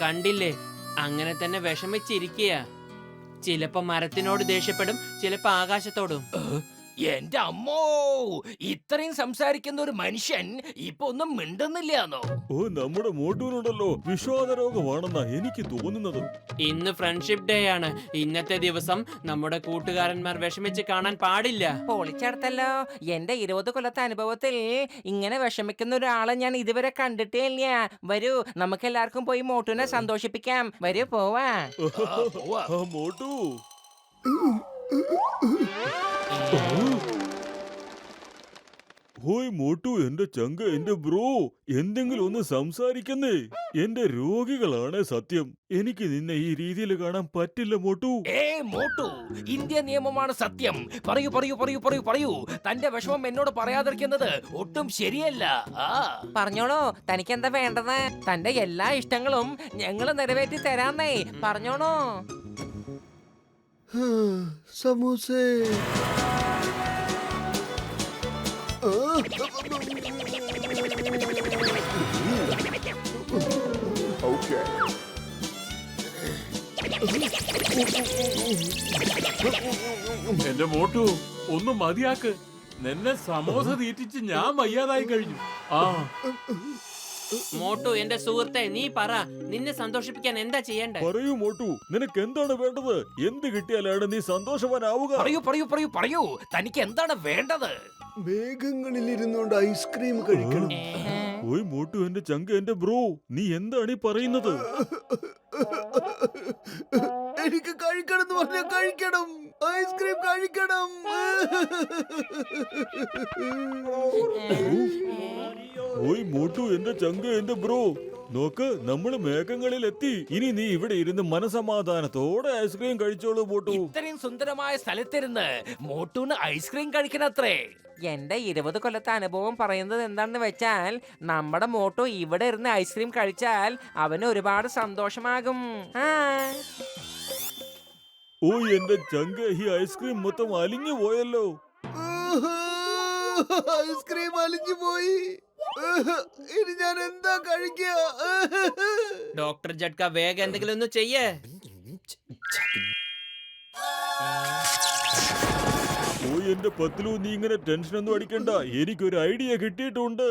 കണ്ടില്ലേ, അങ്ങനെ തന്നെ വിഷമിച്ചിരിക്കുക. ചിലപ്പോ മരത്തിനോട് ദേഷ്യപ്പെടും, ചിലപ്പോ ആകാശത്തോടും. എന്റെ അമ്മോ, ഇത്രയും സംസാരിക്കുന്ന ഒരു മനുഷ്യൻ ഇപ്പൊ ഒന്നും മിണ്ടുന്നില്ലാന്നോ? ഓ, നമ്മുടെ മോട്ടൂനുണ്ടല്ലോ വിഷാദ രോഗമാണെന്നാ എനിക്ക് തോന്നുന്നത്. ഇന്ന് ഫ്രണ്ട്ഷിപ്പ് ഡേ ആണ്. ഇന്നത്തെ ദിവസം നമ്മുടെ കൂട്ടുകാരന്മാർ വിഷമിച്ച് കാണാൻ പാടില്ല. പൊളിച്ചെടുത്തല്ലോ. എന്റെ 20 കൊല്ലത്തെ അനുഭവത്തിൽ ഇങ്ങനെ വിഷമിക്കുന്ന ഒരാളെ ഞാൻ ഇതുവരെ കണ്ടിട്ടേ ഇല്ല. വരൂ, നമുക്ക് എല്ലാവർക്കും പോയി മോട്ടുവിനെ സന്തോഷിപ്പിക്കാം. വരൂ, പോവാ. ആ, മോട്ടു. ഹോയ് മോട്ടു, എന്റെ ചങ്ക, എന്റെ ബ്രോ, എന്തെങ്കിലും ഒന്ന് സംസാരിക്കുന്നേ. എന്റെ രോഗികളാണ് സത്യം. എനിക്ക് നിന്നെ ഈ രീതിയിൽ കാണാൻ പറ്റില്ല മോട്ടു. മോട്ടു, ഇന്ത്യ നിയമമാണ് സത്യം. പറയൂ പറയൂ പറയൂ പറയൂ പറയൂ. തന്റെ വിഷമം എന്നോട് പറയാതിരിക്കുന്നത് ഒട്ടും ശരിയല്ല. പറഞ്ഞോളൂ, തനിക്ക് എന്താ വേണ്ടത്? തന്റെ എല്ലാ ഇഷ്ടങ്ങളും ഞങ്ങൾ നിറവേറ്റി തരാന്നേ. പറഞ്ഞോളൂ. സമൂസേ. എന്റെ മോട്ടു, ഒന്ന് മതിയാക്ക്. നിന്നെ സമോസ തീറ്റിച്ച് ഞാൻ വയ്യാതായി കഴിഞ്ഞു. മോട്ടു, എന്റെ സുഹൃത്തെ, നീ പറ, നിന്നെ സന്തോഷിപ്പിക്കാൻ എന്താ ചെയ്യണ്ടേ? പറയൂ മോട്ടു, നിനക്ക് എന്താണ് വേണ്ടത്? എന്ത് കിട്ടിയാലാണ് നീ സന്തോഷവാനാവുക? പറയൂ പറയൂ പറയൂ പറയൂ. തനിക്ക് എന്താണ് വേണ്ടത്? മേഘങ്ങളിൽ ഇരുന്നുകൊണ്ട് ഐസ്ക്രീം കഴിക്കണം. ഓയ് മോട്ടു, എന്റെ ചങ്ക, എന്റെ ബ്രോ, നീ എന്താണ് ഈ പറയുന്നത്? എനിക്ക് കഴിക്കണം എന്ന് പറഞ്ഞാൽ കഴിക്കണം. ഐസ്ക്രീം കഴിക്കണം. ഓയ് മോട്ടു, എന്റെ ചങ്ക, എന്റെ ബ്രോ, നോക്ക്, നമ്മള് മേഘങ്ങളിൽ എത്തി. ഇനി നീ ഇവിടെ ഇരുന്ന് മനസമാധാനത്തോടെ ഐസ്ക്രീം കഴിച്ചോളൂ മോട്ടു. ഇത്രയും സുന്ദരമായ സ്ഥലത്തിരുന്ന് മോട്ടൂന് ഐസ്ക്രീം കഴിക്കണത്രേ. എന്റെ 20 കൊല്ലത്തെ അനുഭവം പറയുന്നത് എന്താണെന്ന് വെച്ചാൽ, നമ്മുടെ മോട്ടു ഇവിടെ ഇരുന്ന് ഐസ്ക്രീം കഴിച്ചാൽ അവന് ഒരുപാട് സന്തോഷമാകും. ഓ, എന്റെ ചങ്ക, ഈ ഐസ്ക്രീം മൊത്തം അലിഞ്ഞു പോയല്ലോ. ഐസ്ക്രീം അലിഞ്ഞു പോയി. ഇനി ഞാൻ എന്താ കഴിക്കുക? ഡോക്ടർ ജഡ്ക, വേഗം എന്തെങ്കിലും ഒന്ന് ചെയ്യേ. ഓ, എന്റെ പത്തിലു, നീ ഇങ്ങനെ ടെൻഷനൊന്നും അടിക്കണ്ട. എനിക്കൊരു ഐഡിയ കിട്ടിയിട്ടുണ്ട്.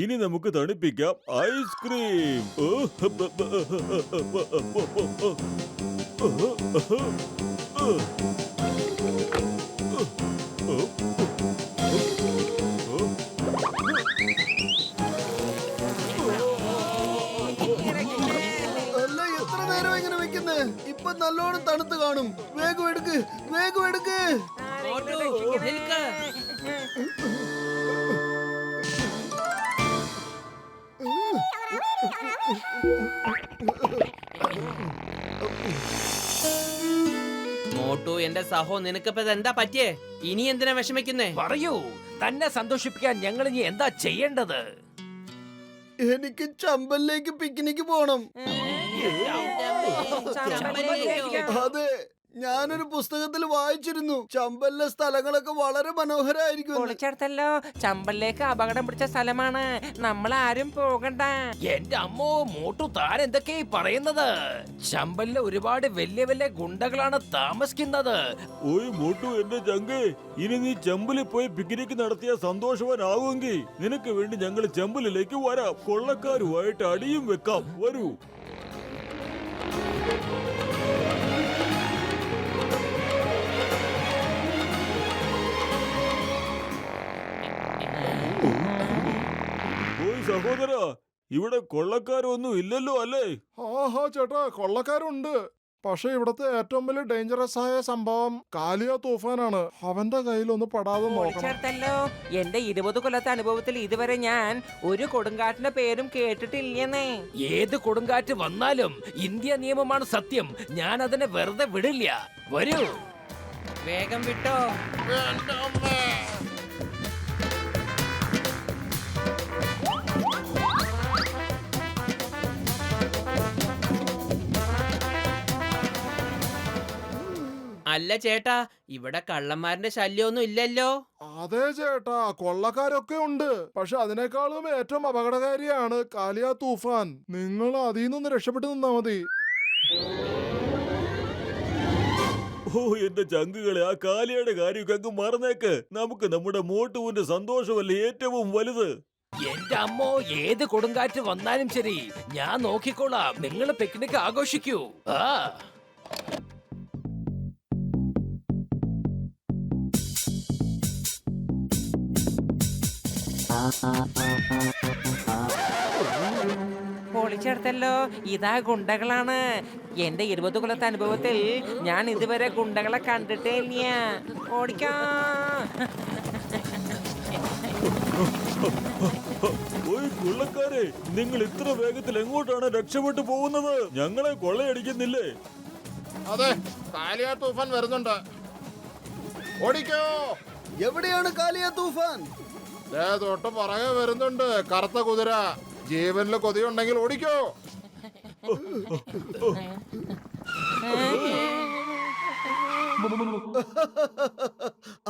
ഇനി നമുക്ക് തണുപ്പിക്കാം ഐസ്ക്രീം. അല്ല, എത്ര നേരം ഇങ്ങനെ വെക്കുന്നേ? ഇപ്പൊ നല്ലോണം തണുത്ത് കാണും. വേഗം എടുക്ക്, വേഗം എടുക്ക്. മോട്ടു, നിൽക്ക്. മോട്ടു, എന്റെ സഹോ, നിനക്കിപ്പോ എന്താ പറ്റിയേ? ഇനി എന്തിനാ വിഷമിക്കുന്നേ? പറയൂ, തന്നെ സന്തോഷിപ്പിക്കാൻ ഞങ്ങൾ ഇനി എന്താ ചെയ്യേണ്ടത്? എനിക്ക് ചമ്പലിലേക്ക് പിക്നിക്ക് പോണം. അതെ, ഞാനൊരു പുസ്തകത്തിൽ വായിച്ചിരുന്നു. ചമ്പലിലെ സ്ഥലങ്ങളൊക്കെ വളരെ മനോഹരമായിരിക്കും. പൊളിച്ചെടുത്തല്ലോ. ചമ്പലിലേക്ക് അപകടം പിടിച്ച സ്ഥലമാണ്. നമ്മൾ ആരും പോകണ്ട. എന്റെ അമ്മോ, മോട്ടു, താൻ എന്തൊക്കെയാ ഈ പറയുന്നത്? ചമ്പലിലെ ഒരുപാട് വലിയ വലിയ ഗുണ്ടകളാണ് താമസിക്കുന്നത്. ഓയ് മോട്ടു, എന്റെ ചങ്കേ, ഇനി നീ ചെമ്പലിൽ പോയി പിക്നിക് നടത്തിയ സന്തോഷവാനാവുമെങ്കിൽ നിനക്ക് വേണ്ടി ഞങ്ങൾ ചെമ്പലിലേക്ക് വരാം. കൊള്ളക്കാരുമായിട്ട് അടിയും വെക്കാം. വരൂ. ഓയ് സഹോദര, ഇവിടെ കൊള്ളക്കാരൊന്നും ഇല്ലല്ലോ അല്ലേ? ആഹാ ചേട്ടാ, കൊള്ളക്കാരുണ്ട്. പക്ഷെ ഇവിടത്തെ ഏറ്റവും വലിയ ഡേഞ്ചറസ് ആയ സംഭവം കാലിയ തൂഫാനാണ്. അവന്റെ കയ്യിലൊന്ന് പെടാതെ നോക്കണം. പൊളിച്ചെടുത്തല്ലോ. എന്റെ 20 കൊല്ലത്തെ അനുഭവത്തിൽ ഇതുവരെ ഞാൻ ഒരു കൊടുങ്കാറ്റിന്റെ പേരും കേട്ടിട്ടില്ലെന്നേ. ഏത് കൊടുങ്കാറ്റ് വന്നാലും ഇന്ത്യ നിയമമാണ് സത്യം. ഞാൻ അതിനെ വെറുതെ വിടില്ല. വരൂ. വേഗം വിട്ടോ. അല്ല ചേട്ടാ, ഇവിടെ കള്ളന്മാരുടെ ശല്യമൊന്നും ഇല്ലല്ലോ. അതെ ചേട്ടാ, കൊള്ളക്കാരൊക്കെ ഉണ്ട്. പക്ഷെ അതിനേക്കാളും ഏറ്റവും അപകടകാരിയാണ് കാലിയ തൂഫാൻ. നിങ്ങൾ അതിൽ നിന്ന് രക്ഷപ്പെട്ടു നിന്നാ മതി. ഓ എന്റെ ചങ്കുകളെ, ആ കാലിയുടെ കാര്യമൊക്കെ അങ്ങ് മറന്നേക്ക്. നമുക്ക് നമ്മുടെ മോട്ടുവിന്റെ സന്തോഷമല്ലേ ഏറ്റവും വലുത്. എന്റെ അമ്മോ, ഏത് കൊടുങ്കാറ്റ് വന്നാലും ശരി, ഞാൻ നോക്കിക്കോളാം. നിങ്ങൾ പിക്നിക് ആഘോഷിക്കൂ. ആ പൊളിച്ചെടുത്തല്ലോ. ഇതാ ഗുണ്ടകളാണ്. എന്റെ 20 കൊല്ലത്തെ അനുഭവത്തിൽ ഞാൻ ഇതുവരെ ഗുണ്ടകളെ കണ്ടിട്ടേ ഇല്ല. ഓടിക്കാ. ഓയ് കൊള്ളക്കാരെ, നിങ്ങൾ ഇത്ര വേഗത്തിൽ എങ്ങോട്ടാണ് രക്ഷപ്പെട്ടു പോകുന്നത്? ഞങ്ങളെ കൊള്ളയടിക്കുന്നില്ലേ? അതെ, കാലിയ തൂഫാൻ വരുന്നുണ്ട്. ഓടിക്കോ. എവിടെയാണ് കാലിയ തൂഫാൻ? ദേ തൊട്ട് പുറകെ വരുന്നുണ്ട് കറുത്ത കുതിര. ജീവനിൽ കൊതിയുണ്ടെങ്കിൽ ഓടിക്കോ.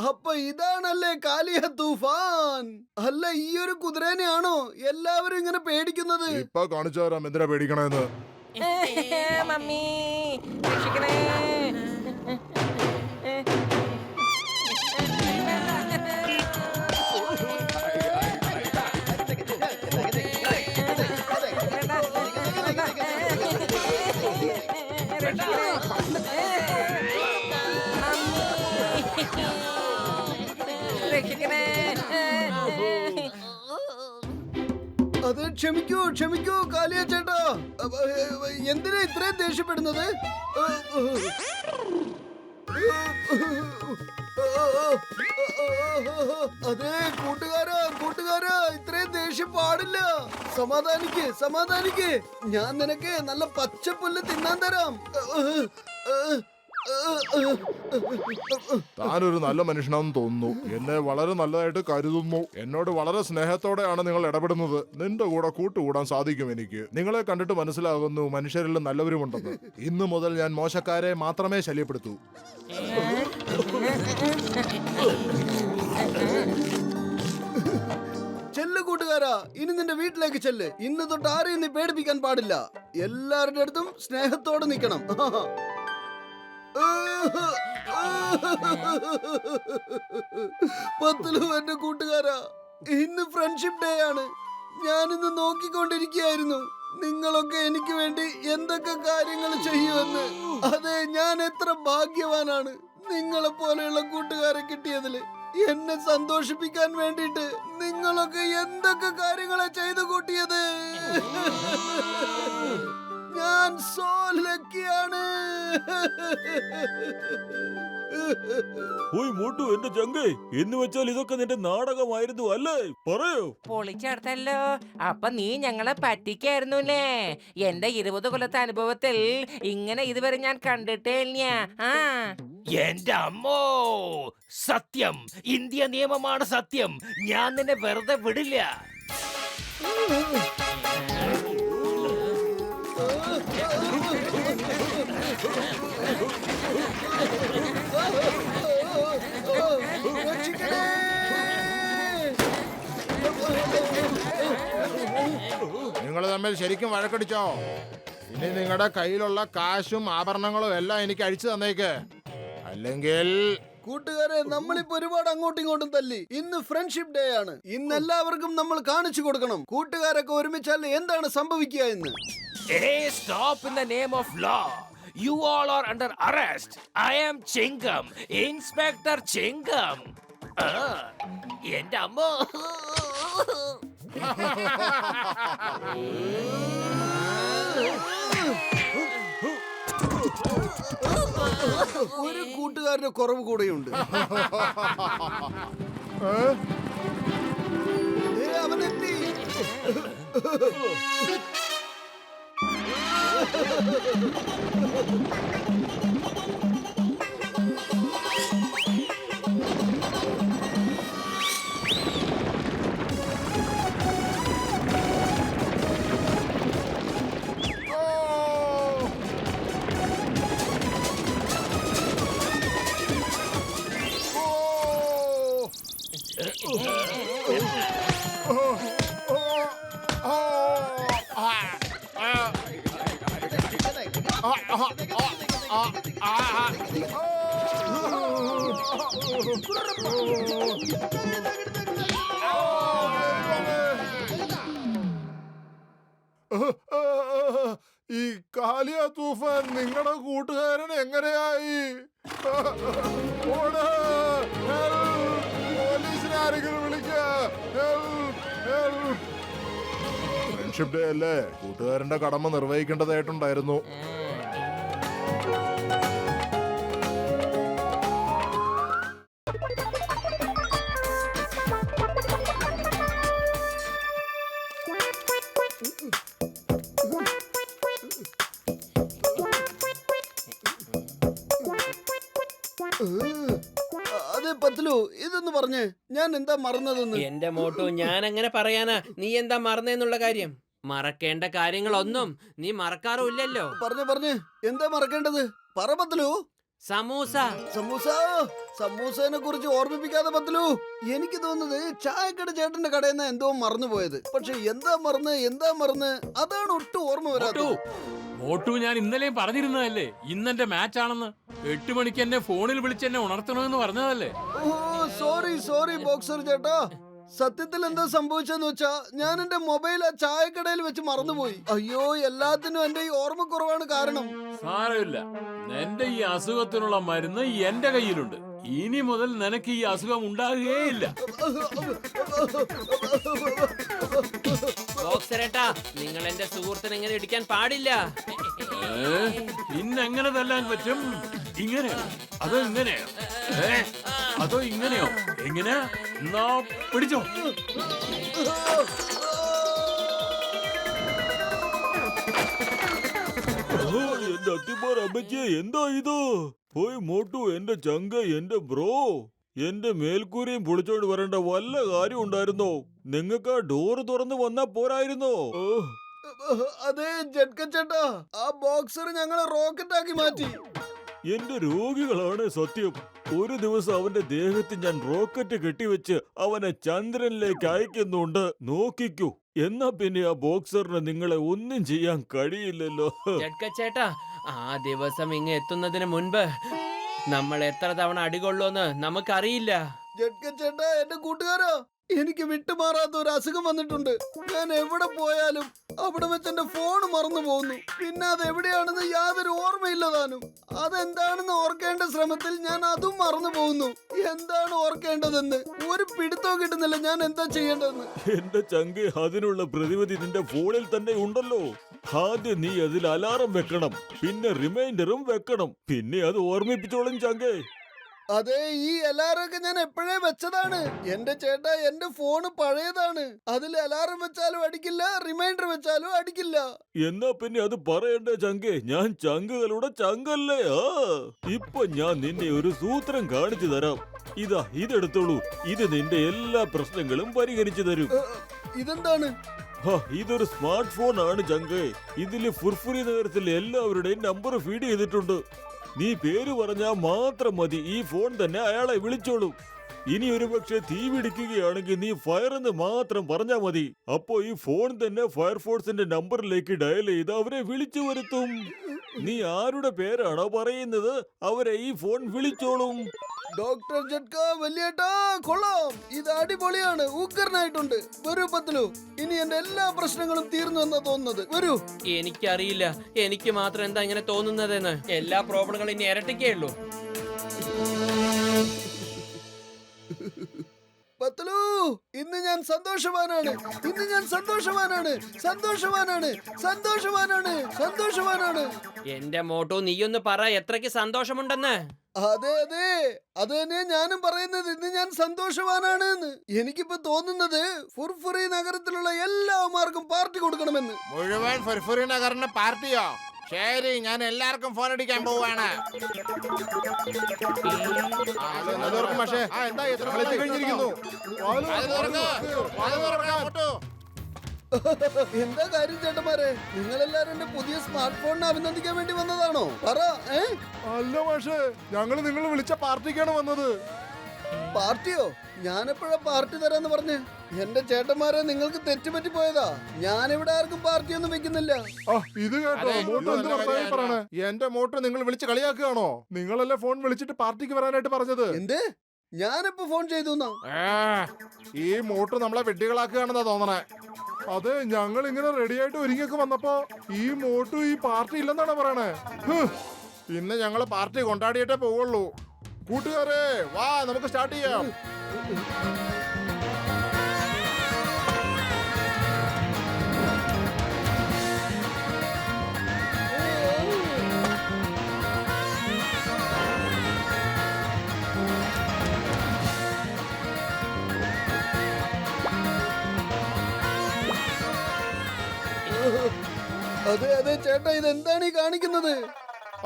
അപ്പൊ ഇതാണല്ലേ കാലിയ തൂഫാൻ? അല്ല, ഈ ഒരു കുതിരേനെയാണോ എല്ലാവരും ഇങ്ങനെ പേടിക്കുന്നത്? ഇപ്പൊ കാണിച്ചു തരാം എന്തിനാ പേടിക്കണേന്ന്. മമ്മി രക്ഷിക്കണേ. അത് ക്ഷമിക്കൂ ക്ഷമിക്കൂ കാലിയ ചേട്ടാ. എന്തിനാ ഇത്രയും ദേഷ്യപ്പെടുന്നത്? അതെ കൂട്ടുകാരാ, ഇത്രയും ദേഷ്യം പാടില്ല. സമാധാനിക്ക്. ഞാൻ നിനക്ക് നല്ല പച്ചപ്പുല്ല് തിന്നാൻ തരാം. താനൊരു നല്ല മനുഷ്യനാണെന്ന് തോന്നുന്നു. എന്നെ വളരെ നല്ലതായിട്ട് കരുതുന്നു. എന്നോട് വളരെ സ്നേഹത്തോടെയാണ് നിങ്ങൾ ഇടപെടുന്നത്. നിന്റെ കൂടെ കൂട്ടുകൂടാൻ സാധിക്കും എനിക്ക്. നിങ്ങളെ കണ്ടിട്ട് മനസ്സിലാകുന്നു മനുഷ്യരിൽ നല്ലവരുമുണ്ടെന്ന്. ഇന്നു മുതൽ ഞാൻ മോശക്കാരെ മാത്രമേ ശല്യപ്പെടുത്തൂ. ചെല്ല് കൂട്ടുകാരാ, ഇനി നിന്റെ വീട്ടിലേക്ക് ചെല്ല്. ഇന്ന് തൊട്ട് ആരെയും നീ പേടിപ്പിക്കാൻ പാടില്ല. എല്ലാവരുടെ അടുത്തും സ്നേഹത്തോടെ നിൽക്കണം. പത്തലു എന്റെ കൂട്ടുകാരാ, ഇന്ന് ഫ്രണ്ട്ഷിപ്പ് ഡേ ആണ്. ഞാനിന്ന് നോക്കിക്കൊണ്ടിരിക്കുകയായിരുന്നു നിങ്ങളൊക്കെ എനിക്ക് വേണ്ടി എന്തൊക്കെ കാര്യങ്ങൾ ചെയ്യുമെന്ന്. അതെ, ഞാൻ എത്ര ഭാഗ്യവാനാണ് നിങ്ങളെ പോലെയുള്ള കൂട്ടുകാരെ കിട്ടിയതില്. എന്നെ സന്തോഷിപ്പിക്കാൻ വേണ്ടിട്ട് നിങ്ങളൊക്കെ എന്തൊക്കെ കാര്യങ്ങളെ ചെയ്തു കൂട്ടിയത്. ഞാൻ സോ ലക്കിയാണ്. ഓയ് മോട്ടു എന്റെ ചങ്കേ, എന്ന് വെച്ചാൽ ഇതൊക്കെ നിന്റെ നാടകമായിരുന്നു അല്ലേ? പറയൂ. പൊളിച്ചെടുത്തല്ലോ. അപ്പൊ നീ ഞങ്ങളെ പറ്റിക്കായിരുന്നുല്ലേ? എന്റെ 20 കൊല്ലത്തെ അനുഭവത്തിൽ ഇങ്ങനെ ഇതുവരെ ഞാൻ കണ്ടിട്ടേ ഇല്ല. ആ എന്റെ അമ്മോ, സത്യം, ഇന്ത്യ നിയമമാണ് സത്യം. ഞാൻ നിന്നെ വെറുതെ വിടില്ല. നിങ്ങൾ തമ്മിൽ ശരിക്കും വഴക്കടിച്ചോ? ഇനി നിങ്ങളുടെ കയ്യിലുള്ള കാശും ആഭരണങ്ങളും എല്ലാം എനിക്ക് അഴിച്ചു തന്നേക്ക്. അല്ലെങ്കിൽ കൂട്ടുകാരെ, നമ്മളിപ്പോ ഒരുപാട് അങ്ങോട്ടും ഇങ്ങോട്ടും തല്ലി. ഇന്ന് ഫ്രണ്ട്ഷിപ്പ് ഡേ ആണ്. ഇന്ന് എല്ലാവർക്കും നമ്മൾ കാണിച്ചു കൊടുക്കണം കൂട്ടുകാരൊക്കെ ഒരുമിച്ചാൽ എന്താണ് സംഭവിക്കുക എന്ന്. Hey, stop in the name of law. You all are under arrest. I am Chingam, Inspector Chingam. എന്റെ അമ്മ. ഒരു കൂട്ടുകാരുടെ കുറവ് കൂടെയുണ്ട്. അവനെത്തി. ഈ കാലിയ തൂഫാൻ നിങ്ങളുടെ കൂട്ടുകാരൻ എങ്ങനെയായി? ഓട്! Help! പോലീസിനെ ആരെങ്കിലും വിളിക്ക! Help! Help! ഫ്രണ്ട്ഷിപ്പ് ഡേ അല്ലേ, കൂട്ടുകാരന്റെ കടമ നിർവഹിക്കേണ്ടതായിട്ടുണ്ടായിരുന്നു. അതെ പത്ലു, ഇതൊന്ന് പറഞ്ഞേ, ഞാൻ എന്താ മറന്നതെന്ന്. എന്റെ മോട്ടു, ഞാൻ എങ്ങനെ പറയാനാ നീ എന്താ മറന്നെന്നുള്ള കാര്യം? മറക്കേണ്ട കാര്യങ്ങളൊന്നും നീ മറക്കാറുമില്ലല്ലോ. പറഞ്ഞേ എന്താ മറക്കേണ്ടത്? പറ പത്ലു. സമൂസ. സമൂസ? സമൂസനെ കുറിച്ച് ഓർമ്മിപ്പിക്കാതെ പത്ലു. എനിക്ക് തോന്നുന്നത് ചായക്കട ചേട്ടന്റെ കടയിൽ നിന്ന് എന്തോ മറന്നുപോയത്. പക്ഷെ എന്താ മറന്ന് അതാണ് ഒട്ടും ഓർമ്മ വരാത്തത്. മോട്ടു, ഞാൻ ഇന്നലെയും പറഞ്ഞിരുന്നതല്ലേ ഇന്നെന്റെ മാച്ച് ആണെന്ന്. 8 മണിക്ക് എന്നെ ഫോണിൽ വിളിച്ച് എന്നെ ഉണർത്തണമെന്ന് പറഞ്ഞതല്ലേ. ഓ സോറി ബോക്സർ ചേട്ടാ. സത്യത്തിൽ എന്താ സംഭവിച്ചെന്ന് വെച്ചാ ഞാൻ എന്റെ മൊബൈൽ ആ ചായക്കടയിൽ വെച്ച് മറന്നുപോയി. അയ്യോ, എല്ലാത്തിനും എന്റെ ഈ ഓർമ്മക്കുറവാണ് കാരണം. സാരമില്ല, എന്റെ ഈ അസുഖത്തിനുള്ള മരുന്ന് എന്റെ കയ്യിലുണ്ട്. ഇനി മുതൽ നിനക്ക് ഈ അസുഖം ഉണ്ടാകുകയില്ല. ബോക്സറേട്ടാ, നിങ്ങൾ എന്റെ സുഹൃത്തിനെ എങ്ങനെ ഇടിക്കാൻ പാടില്ല. ഇന്നെങ്ങനെ തല്ലാൻ പറ്റും? ഇങ്ങനെയോ അതോ ഇങ്ങനെയോ? അതോ ഇങ്ങനെയോ? എങ്ങനെയാ? എന്നാ പിടിച്ചോ. എന്റെ അത്തിമാർ അമ്മച്ചേ, എന്താ ഇത്? പോയി മോട്ടു, എന്റെ ചങ്ക, എന്റെ ബ്രോ, എന്റെ മേൽക്കൂരയും പൊളിച്ചോണ്ട് വരേണ്ട വല്ല കാര്യം ഉണ്ടായിരുന്നോ? നിങ്ങൾക്ക് ആ ഡോറ് തുറന്ന് വന്നാ പോരായിരുന്നോ? അതെ ജഡ്ക ചേട്ടാ, ആ ബോക്സർ ഞങ്ങളെ റോക്കറ്റ് ആക്കി മാറ്റി. എന്റെ രോഗികളാണ് സത്യം. ഒരു ദിവസം അവന്റെ ദേഹത്ത് ഞാൻ റോക്കറ്റ് കെട്ടിവെച്ച് അവനെ ചന്ദ്രനിലേക്ക് അയക്കുന്നുണ്ട്. നോക്കിക്കൂ. എന്നാ പിന്നെ ആ ബോക്സറിന് നിങ്ങളെ ഒന്നും ചെയ്യാൻ കഴിയില്ലല്ലോ. ചേട്ടാ, ആ ദിവസം ഇങ്ങ് എത്തുന്നതിന് മുൻപ് നമ്മൾ എത്ര തവണ അടികൊള്ളൂന്ന് നമുക്കറിയില്ല. ജഡ്ക ചേട്ടാ, എന്റെ കൂട്ടുകാരാ, എനിക്ക് വിട്ടുമാറാത്ത ഒരു അസുഖം വന്നിട്ടുണ്ട്. ഞാൻ എവിടെ പോയാലും അവിടെ വെച്ച് എന്റെ ഫോൺ മറന്നു പോകുന്നു. പിന്നെ അത് എവിടെയാണെന്ന് യാതൊരു ഓർമ്മയില്ലതാനും. അതെന്താണെന്ന് ഓർക്കേണ്ട ശ്രമത്തിൽ ഞാൻ അതും മറന്നു പോകുന്നു. എന്താണ് ഓർക്കേണ്ടതെന്ന് ഒരു പിടുത്തവും കിട്ടുന്നില്ല. ഞാൻ എന്താ ചെയ്യേണ്ടതെന്ന്. എന്റെ ചങ്ക്, അതിനുള്ള പ്രതിവിധി നിന്റെ ഫോണിൽ തന്നെ ഉണ്ടല്ലോ. ആദ്യം നീ അതിൽ അലാറം വെക്കണം, പിന്നെ റിമൈൻഡറും വെക്കണം, പിന്നെ അത് ഓർമ്മിപ്പിച്ചോളും ചങ്കേ. അതെ, ഈ അലാറൊക്കെ ഞാൻ എപ്പോഴേ വെച്ചതാണ്. എന്റെ ചേട്ടാ, എന്റെ ഫോണ് പഴയതാണ്. അതിൽ അലാറം വെച്ചാലും അടിക്കില്ല, റിമൈൻഡർ വെച്ചാലും അടിക്കില്ല. എന്നാ പിന്നെ അത് പറയണ്ടേ ചങ്കേ? ഞാൻ ചങ്കുകളുടെ ചങ്കല്ലേ. ഇപ്പൊ ഞാൻ നിന്നെ ഒരു സൂത്രം കാണിച്ചു തരാം. ഇതെടുത്തോളൂ. ഇത് നിന്റെ എല്ലാ പ്രശ്നങ്ങളും പരിഹരിച്ചു തരും. ഇതെന്താണ്? ഇതൊരു സ്മാർട്ട് ഫോൺ ആണ് ചങ്കേ. ഇതില് ഫുർഫുരി നഗരത്തിലെ എല്ലാവരുടെയും നമ്പർ ഫീഡ് ചെയ്തിട്ടുണ്ട്. നീ പേര് പറഞ്ഞാൽ മാത്രം മതി, ഈ ഫോൺ തന്നെ അയാളെ വിളിച്ചോളും. ഇനി ഒരു പക്ഷെ തീ പിടിക്കുകയാണെങ്കിൽ നീ ഫയർ എന്ന് മാത്രം പറഞ്ഞാൽ മതി. അപ്പോ ഈ ഫോൺ തന്നെ ഫയർഫോഴ്സിന്റെ നമ്പറിലേക്ക് ഡയൽ ചെയ്ത് അവരെ വിളിച്ചു വരുത്തും. നീ ആരുടെ പേരാണോ പറയുന്നത് അവരെ ഈ ഫോൺ വിളിച്ചോളും. ഡോക്ടർ ജഡ്ക വലിയേട്ടാ, കൊള്ളാം. ഇത് അടിപൊളിയാണ്, ഉഗ്രനായിട്ടുണ്ട്. വരൂ പത്ലു, ഇനി എന്റെ എല്ലാ പ്രശ്നങ്ങളും തീർന്നു എന്നാ തോന്നുന്നത്. വരൂ. എനിക്കറിയില്ല എനിക്ക് മാത്രം എന്താ ഇങ്ങനെ തോന്നുന്നതെന്ന്. എല്ലാ പ്രോബ്ലങ്ങളും ഇനി ഇരട്ടിക്കേ ഉള്ളൂ. പത്ലു, ഇന്ന് ഞാൻ സന്തോഷവാനാണ്. എന്റെ മോട്ടോ, നീയൊന്ന് പറ, എത്രയ്ക്ക് സന്തോഷമുണ്ടെന്ന്. അതെ അത് തന്നെ ഞാനും പറയുന്നത്. ഇന്ന് ഞാൻ സന്തോഷവാനാണ്. എനിക്കിപ്പോ തോന്നുന്നത് ഫുർഫുറി നഗരത്തിലുള്ള എല്ലാവർക്കും പാർട്ടി കൊടുക്കണമെന്ന്. മുഴുവൻ ഫുർഫുറി നഗറിന് പാർട്ടിയോ? ശരി, ഞാൻ എല്ലാവർക്കും ഫോൺ അടിക്കാൻ പോവാണ്. എന്താ കാര്യം ചേട്ടന്മാരെ? നിങ്ങളെല്ലാരും എന്റെ പുതിയ സ്മാർട്ട് ഫോണിനെ അഭിനന്ദിക്കാൻ വേണ്ടി വന്നതാണോ? പറ. അല്ല പക്ഷേ, ഞങ്ങൾ നിങ്ങൾ വിളിച്ച പാർട്ടിക്കാണ് വന്നത്. പാർട്ടിയോ? ഞാനെപ്പോഴാ പാർട്ടി തരാന്ന് പറഞ്ഞ്? എന്റെ ചേട്ടന്മാരെ, നിങ്ങൾക്ക് തെറ്റുപറ്റി പോയതാ. ഞാനിവിടെ ആർക്കും പാർട്ടിയൊന്നും വെക്കുന്നില്ല. ഇത് കേട്ടോ, മോട്ടു എന്ത് വർത്തമാനം പറയണേ? എന്റെ മോട്ടു നിങ്ങൾ വിളിച്ച് കളിയാക്കുകയാണോ? നിങ്ങളല്ലേ ഫോൺ വിളിച്ചിട്ട് പാർട്ടിക്ക് വരാനായിട്ട് പറഞ്ഞത്? എന്ത്? ഞാനിപ്പോ ഫോൺ ചെയ്തു എന്നാ? ഈ മോട്ടു നമ്മളെ വെട്ടികളാക്കുകയാണെന്നാ തോന്നണേ. അതെ, ഞങ്ങൾ ഇങ്ങനെ റെഡി ആയിട്ട് ഒരുങ്ങിയൊക്കെ വന്നപ്പോ ഈ മോട്ടു ഈ പാർട്ടി ഇല്ലെന്നാണ് പറയണേ. പിന്നെ ഞങ്ങള് പാർട്ടി കൊണ്ടാടിയിട്ടേ പോവുള്ളൂ. കൂട്ടുകാരെ വാ, നമുക്ക് സ്റ്റാർട്ട് ചെയ്യാം. അതെ അതെ ചേട്ടാ, ഇതെന്താണ് ഈ കാണിക്കുന്നത്?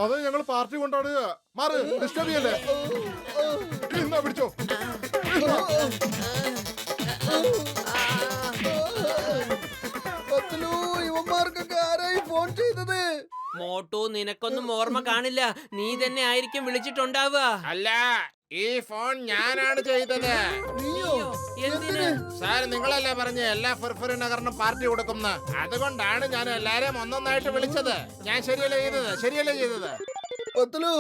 അതെ, ഞങ്ങൾ പാർട്ടി കൊണ്ടാടുക. മാറ്, ഡിസ്റ്റർബ് ചെയ്യല്ലേ. എന്നാ പിടിച്ചോ. പത്ലു, ഇവന്മാർക്കൊക്കെ ആരായി ഫോൺ ചെയ്തത്? മോട്ടു, നിനക്കൊന്നും ഓർമ്മ കാണില്ല. നീ തന്നെ ആയിരിക്കും വിളിച്ചിട്ടുണ്ടാവുക. അല്ല, ഈ ഫോൺ ഞാനാണ് ചെയ്തത്. നീയോ? എന്തിന്? സാർ, നിങ്ങളല്ലേ പറഞ്ഞ എല്ലാ ഫുർഫുറി നഗറിനും പാർട്ടി കൊടുക്കുന്ന? അതുകൊണ്ടാണ് ഞാൻ എല്ലാരെയും ഒന്നൊന്നായിട്ട് വിളിച്ചത്. ഞാൻ ശരിയല്ലേ ചെയ്തത്? പത്ലു,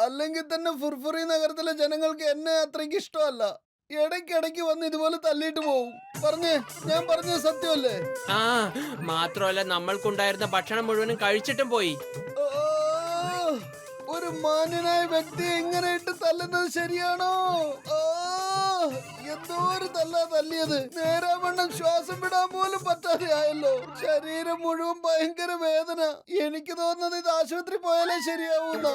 അല്ലെങ്കിൽ തന്നെ ഫുർഫുറി നഗരത്തിലെ ജനങ്ങൾക്ക് എന്നെ അത്രയ്ക്ക് ഇഷ്ടമല്ല. ഇടയ്ക്കിടയ്ക്ക് വന്ന് ഇതുപോലെ തല്ലിട്ട് പോവും. ഞാൻ പറഞ്ഞ സത്യമല്ലേ? ആ, മാത്രമല്ല നമ്മൾക്കുണ്ടായിരുന്ന ഭക്ഷണം മുഴുവനും കഴിച്ചിട്ടും പോയി. ഒരു മാന്യനായ വ്യക്തി ഇങ്ങനെ ഇട്ട് തല്ലുന്നത് ശരിയാണോ? എന്തോ ഒരു തല്ലിയത്. നേരാവണ്ണം ശ്വാസം വിടാൻ പോലും പറ്റാതെ ആയല്ലോ. ശരീരം മുഴുവൻ ഭയങ്കര വേദന. എനിക്ക് തോന്നുന്നത് ഇത് ആശുപത്രി പോയാലേ ശരിയാവൂന്ന.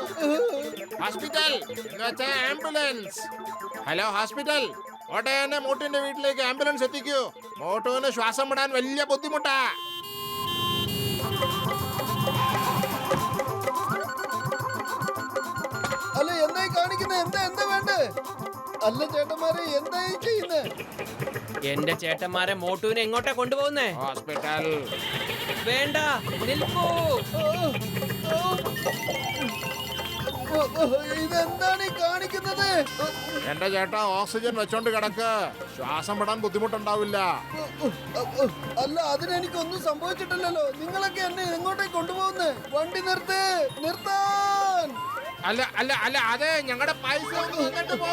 Hospital ambulance. ഹലോ ഹോസ്പിറ്റൽ, ഓട്ടോനെ മോട്ടുവിന്റെ വീട്ടിലേക്ക് ആംബുലൻസ് എത്തിക്കൂ. മോട്ടുവിന് ശ്വാസം വിടാൻ വലിയ ബുദ്ധിമുട്ടാ. അല്ല, എന്തായി കാണിക്കുന്നത്? എന്താ വേണ്ടേ? അല്ല ചേട്ടന്മാരെ, എന്തായി ചെയ്യുന്നേ? എന്റെ ചേട്ടന്മാരെ മോട്ടുവിനെ എങ്ങോട്ടാ കൊണ്ടുപോകുന്നേ? ഹോസ്പിറ്റൽ. വേണ്ട, നിൽക്കൂ. ഇതെന്താണ് ഈ കാണിക്കുന്നത്? എന്റെ ചേട്ടാ, ഓക്സിജൻ വെച്ചോണ്ട് കിടക്ക്. ശ്വാസം വിടാൻ ബുദ്ധിമുട്ടുണ്ടാവില്ല. അല്ല, അതിനെനിക്കൊന്നും സംഭവിച്ചിട്ടില്ലല്ലോ. നിങ്ങളൊക്കെ എന്നെ എങ്ങോട്ടേക്ക് കൊണ്ടുപോകുന്നേ? വണ്ടി നിർത്താൻ. അല്ല, അതെ, ഞങ്ങളുടെ പൈസ ഒന്ന് തന്നിട്ട് പോ.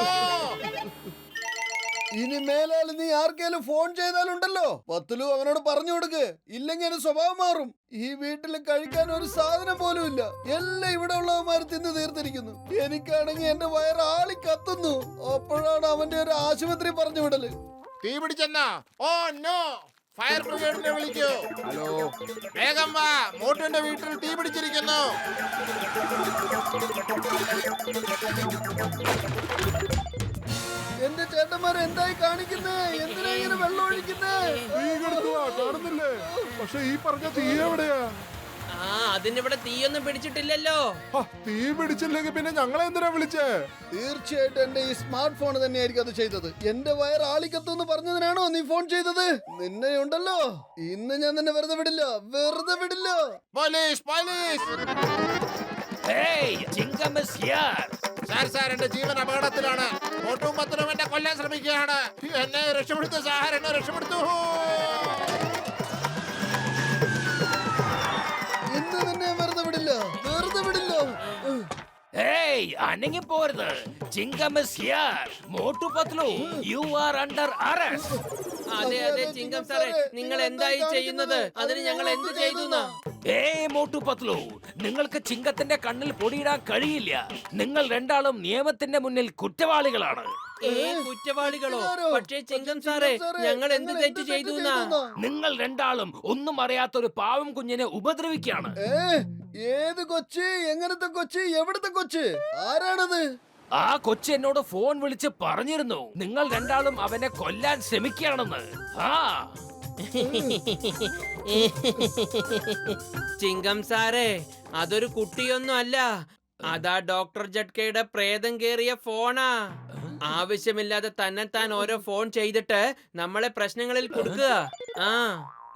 ഇനി മേലാൽ നീ ആർക്കേലും ഫോൺ ചെയ്താലുണ്ടല്ലോ, പത്ലു അവനോട് പറഞ്ഞു കൊടുക്ക്. ഇല്ലെങ്കിൽ എന്റെ സ്വഭാവം മാറും. ഈ വീട്ടിൽ കഴിക്കാൻ ഒരു സാധനം പോലും ഇല്ല. എല്ലാം ഇവിടെ ഉള്ളവന്മാർ തിന്ന് തീർത്തിരിക്കുന്നു. എനിക്കാണെങ്കിൽ എന്റെ വയറ് ആളി കത്തുന്നു. അപ്പോഴാണ് അവന്റെ ഒരു ആശുപത്രി പറഞ്ഞു വിടല്. തീ പിടിച്ചെന്നാ? ഓ നോ, ഫയർ ബ്രിഗേഡിനെ വിളിക്കൂ. ഹലോ, വേഗം വാ, മോട്ടുവിന്റെ വീട്ടിൽ തീ പിടിച്ചിരിക്കുന്നു. എന്റെ ചേട്ടന്മാരെ, എന്തായി കാണിക്കുന്നേ? എന്തിനാ ഇങ്ങനെ വെള്ളം ഒഴിക്കുന്നേ? കാണുന്നില്ലേ? പക്ഷെ ഈ പറഞ്ഞ തീ എവിടെയാ? ആ, അതിനിവിടെ തീയൊന്നും പിടിച്ചിട്ടില്ലല്ലോ. തീ പിടിച്ചില്ലെങ്കിൽ പിന്നെ ഞങ്ങളെ എന്തിനാ വിളിച്ചേ? തീർച്ചയായിട്ടും എന്റെ ഈ സ്മാർട്ട് ഫോൺ തന്നെയായിരിക്കും അത് ചെയ്തത്. എന്റെ വയർ ആളിക്കത്തുന്ന് പറഞ്ഞതിനാണോ നീ ഫോൺ ചെയ്തത്? നിന്നെ ഉണ്ടല്ലോ, ഇന്ന് ഞാൻ നിന്നെ വെറുതെ വിടില്ല. Police. Hey, Chingam is here. Sir, എന്റെ ജീവൻ അപകടത്തിലാണ്. മോട്ടും പത്രും എന്നെ കൊല്ലാൻ ശ്രമിക്കുകയാണ്. എന്നെ രക്ഷപ്പെടുത്തു സാർ, എന്നെ രക്ഷപ്പെടുത്തു. ഇന്ന് നിന്നെ വെറുതെ വിടില്ല. Hey, അനങ്ങി പോരുത്. Chingam is here. Motu Patlu, you are under arrest. അതെ, ചിങ്കം സാറേ, നിങ്ങൾ എന്തായി ചെയ്യുന്നത്? അതിന് ഞങ്ങൾ എന്ത് ചെയ്തു? ഏയ് മോട്ടു പത്ലു, നിങ്ങൾക്ക് ചിങ്കത്തിന്റെ കണ്ണിൽ പൊടിയിടാൻ കഴിയില്ല. നിങ്ങൾ രണ്ടാളും നിയമത്തിന്റെ മുന്നിൽ കുറ്റവാളികളാണ്. കുറ്റവാളികളോ? പക്ഷേ ചിങ്കം സാറേ, ഞങ്ങൾ എന്ത് തെറ്റ് ചെയ്തു? നിങ്ങൾ രണ്ടാളും ഒന്നും അറിയാത്തൊരു പാവം കുഞ്ഞിനെ ഉപദ്രവിക്കാണ്. ഏത് കൊച്ച്? എങ്ങനത്തെ കൊച്ച്? എവിടത്തെ കൊച്ച്? ആരാണത്? ആ കൊച്ചു എന്നോട് ഫോൺ വിളിച്ച് പറഞ്ഞിരുന്നു നിങ്ങൾ രണ്ടാളും അവനെ കൊല്ലാൻ ശ്രമിക്കുകയാണെന്ന്. ചിങ്കം സാറേ, അതൊരു കുട്ടിയൊന്നും അല്ല. അതാ ഡോക്ടർ ജഡ്കയുടെ പ്രേതം കേറിയ ഫോണാ. ആവശ്യമില്ലാതെ തന്നെത്താൻ ഓരോ ഫോൺ ചെയ്തിട്ട് നമ്മളെ പ്രശ്നങ്ങളിൽ കൊടുക്കുക.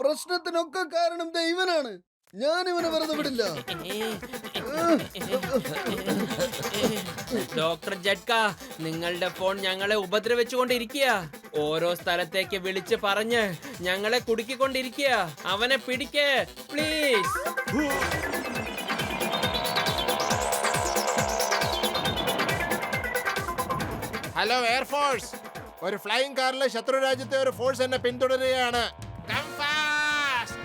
പ്രശ്നത്തിനൊക്കെ കാരണം ദൈവനാണ്. ഞാൻ ഇവനെ വെറുതെ വിടില്ല. ഡോക്ടർ ജഡ്ക, നിങ്ങളുടെ ഫോൺ ഞങ്ങളെ ഉപദ്രവിച്ചുകൊണ്ടിരിക്കുക. ഓരോ സ്ഥലത്തേക്ക് വിളിച്ച് പറഞ്ഞ് ഞങ്ങളെ കുടുക്കിക്കൊണ്ടിരിക്കുക. അവനെ പിടിക്കേ പ്ലീസ്. ഹലോ എയർഫോഴ്സ്, ഒരു ഫ്ലൈയിങ് കാറിലെ ശത്രു രാജ്യത്തെ ഒരു ഫോഴ്സ് എന്നെ പിന്തുടരുകയാണ്. Come fast!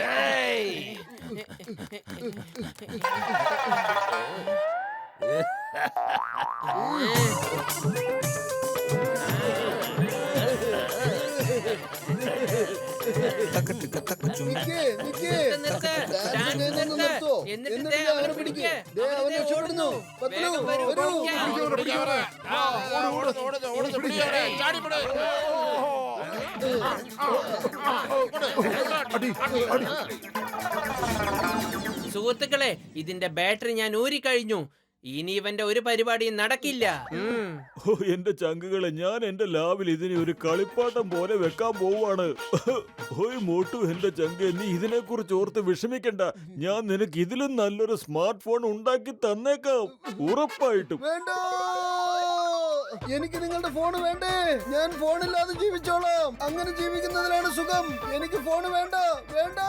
Hey! നിക്ക്, നിക്ക്. നിർത്ത്. ഡാൻസ് ഡാൻസ് ചെയ്യുന്നൊന്ന് നിർത്ത്. നിർത്തോ. എന്നിട്ട് എന്നിട്ട് ദേ ദേ അവനെ അവനെ പിടിക്ക്. പിടിക്ക്. ദേ അവനെ അവനെ രക്ഷപ്പെടുന്നു. ഓടുന്നു. പത്ലു, വേഗം വരൂ, വരൂ. പിടിക്കാം. സുഹൃത്തുക്കളെ, ഇതിന്റെ ബാറ്ററി ഞാൻ ഊരിക്കഴിഞ്ഞു. ഇനി ഇവന്റെ ഒരു പരിപാടിയും നടക്കില്ല. ഓ എന്റെ ചങ്കുകളെ, ഞാൻ എന്റെ ലാബിൽ ഇതിനെ ഒരു കളിപ്പാട്ടം പോലെ വെക്കാൻ പോവാണ്. ഓയ് മോട്ടു എന്റെ ചങ്ക, നീ ഇതിനെ കുറിച്ച് ഓർത്ത് വിഷമിക്കണ്ട. ഞാൻ നിനക്ക് ഇതിലും നല്ലൊരു സ്മാർട്ട് ഫോൺ ഉണ്ടാക്കി തന്നേക്കാം, ഉറപ്പായിട്ടും. വേണ്ട, എനിക്ക് നിങ്ങളുടെ ഫോണ് വേണ്ടേ. ഞാൻ ഫോണില്ലാതെ ജീവിച്ചോളാം. അങ്ങനെ ജീവിക്കുന്നതിലാണ് സുഖം. എനിക്ക് ഫോണ് വേണ്ട, വേണ്ട.